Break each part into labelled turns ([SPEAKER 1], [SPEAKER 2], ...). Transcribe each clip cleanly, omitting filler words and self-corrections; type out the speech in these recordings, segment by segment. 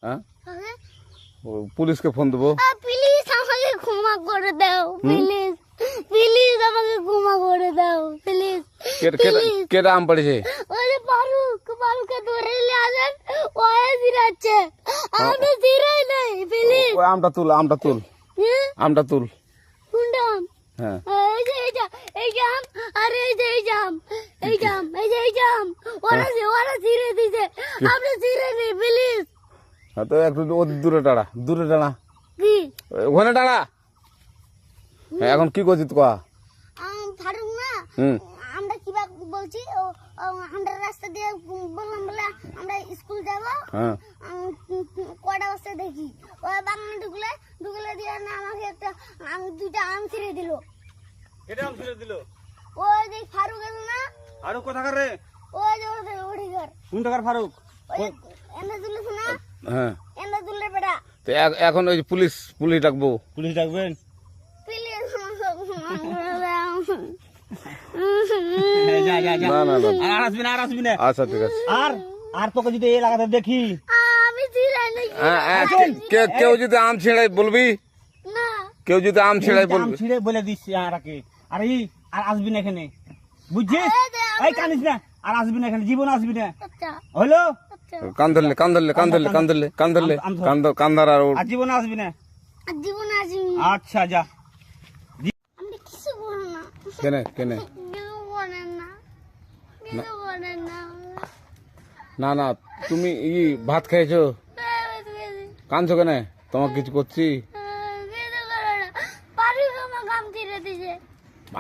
[SPEAKER 1] হ্যাঁ পুলিশকে ফোন দেবো।
[SPEAKER 2] প্লিজ আমাকে ক্ষমা করে দাও, প্লিজ প্লিজ আমাকে ক্ষমা করে দাও, প্লিজ।
[SPEAKER 1] কেটা আম পড়েছে?
[SPEAKER 2] ওই ফারুককে ধরে নিয়ে আসেন, ওয়ে জিরাচ্ছে, আমি জিরাই নাই, প্লিজ।
[SPEAKER 1] ওই আমটা তুল আমটা তুল।
[SPEAKER 2] কোনটা আম?
[SPEAKER 1] হ্যাঁ
[SPEAKER 2] এই যে আম, আর এই জাম, ওরা জিরে দিছে, আপনি জিরে নেই, প্লিজ।
[SPEAKER 1] হ্যাঁ তো একটু দূরে টানা
[SPEAKER 2] কি
[SPEAKER 1] ওখানে টানা। হ্যাঁ এখন কি করছিস কয়া?
[SPEAKER 2] ফারুক না, আমরা কিবা বলছি, আমরা রাস্তা দিয়ে বললাম বলে আমরা স্কুল যাবো, কটা বস্তা দেখি ওই বাগানে ঢুকলে দিয়ে না আমাকে একটা দুইটা আম ছিঁড়ে দিল।
[SPEAKER 3] কেটে আম ছিঁড়ে দিল?
[SPEAKER 2] ওই যে ফারুক এলো না,
[SPEAKER 3] ফারুক কোথাকার রে?
[SPEAKER 2] ওই যে ওঠি ঘর,
[SPEAKER 3] কোন টাকার ফারুক?
[SPEAKER 2] এনে তুলেছে না,
[SPEAKER 1] হ্যাঁ
[SPEAKER 2] এনে তুললে বেটা।
[SPEAKER 1] তো এখন ওই পুলিশ ডাকবো।
[SPEAKER 3] পুলিশ ডাকবেন?
[SPEAKER 2] প্লিজ
[SPEAKER 1] না
[SPEAKER 3] আর আসবি না।
[SPEAKER 1] আচ্ছা ঠিক আছে।
[SPEAKER 3] আর তোকে যদি এই লাগাতে দেখি,
[SPEAKER 2] আমি জিরাই নাই
[SPEAKER 1] কেউ যদি আম ছিঁড়াই বলবি,
[SPEAKER 2] না,
[SPEAKER 1] কেউ যদি আম ছিঁড়াই
[SPEAKER 3] আম
[SPEAKER 1] বলবি।
[SPEAKER 3] ছিঁড়ে বলে দিচ্ছি আর আসবি না এখানে, বুঝছিস? এই কানিস না, আর আসবি না এখানে, জীবন আসবি না,
[SPEAKER 2] আচ্ছা
[SPEAKER 3] হলো?
[SPEAKER 2] আচ্ছা,
[SPEAKER 1] কান ধরলে কান্দার আর
[SPEAKER 3] আর জীবন আসবি না।
[SPEAKER 2] জীবন আসিনি,
[SPEAKER 3] আচ্ছা যা।
[SPEAKER 2] আমি কিছু বলো না,
[SPEAKER 1] কেনে
[SPEAKER 2] কিছু বলেন না, কিছু বলেন না,
[SPEAKER 1] না তুমি ভাত খেয়েছো? কাঁদছো কেনে? তোমাকে কিছু করছি?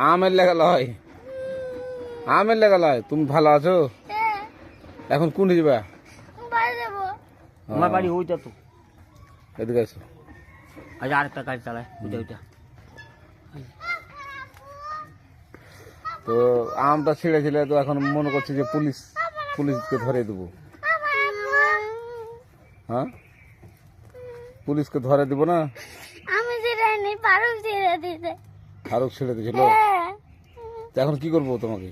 [SPEAKER 1] আমের লেগে লয়। তুমি ভালো আছো? এখন কোন যাবা?
[SPEAKER 3] আমার বাড়ি ওইটা তো।
[SPEAKER 1] এদিকে এসো।
[SPEAKER 3] আজ আরেকটা গাড়ি চালায়, ওইটা।
[SPEAKER 1] তো আমটা ছিঁড়েছিলে, তো এখন মনে করছি যে পুলিশকে ধরে দেবো। হ্যাঁ পুলিশকে ধরে দিব না?
[SPEAKER 2] আমি জিরাইনি, ফারুক জিরে দিতে।
[SPEAKER 1] ফারুক ছেড়ে দিয়েছিল। তো এখন কি করবো তোমাকে?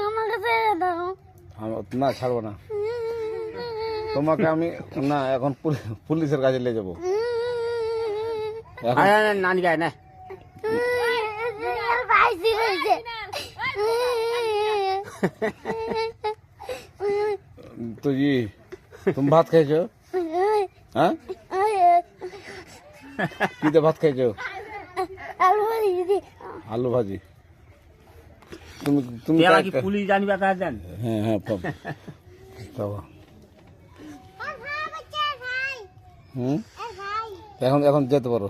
[SPEAKER 2] আমাকে ছেড়ে দাও।
[SPEAKER 1] না ছাড়বো না তোমাকে আমি। না এখন পুলিশের কাছে নিয়ে যাবো।
[SPEAKER 3] নানি গায় না।
[SPEAKER 2] ভাই জিরেছে।
[SPEAKER 1] তো তুমি ভাত খেয়েছো? হ্যাঁ কি দিয়ে ভাত খেয়েছো? আলু ভাজি। তুমি
[SPEAKER 3] পুলিশ জানবে তার জান।
[SPEAKER 1] হ্যাঁ এখন যেতে পারো।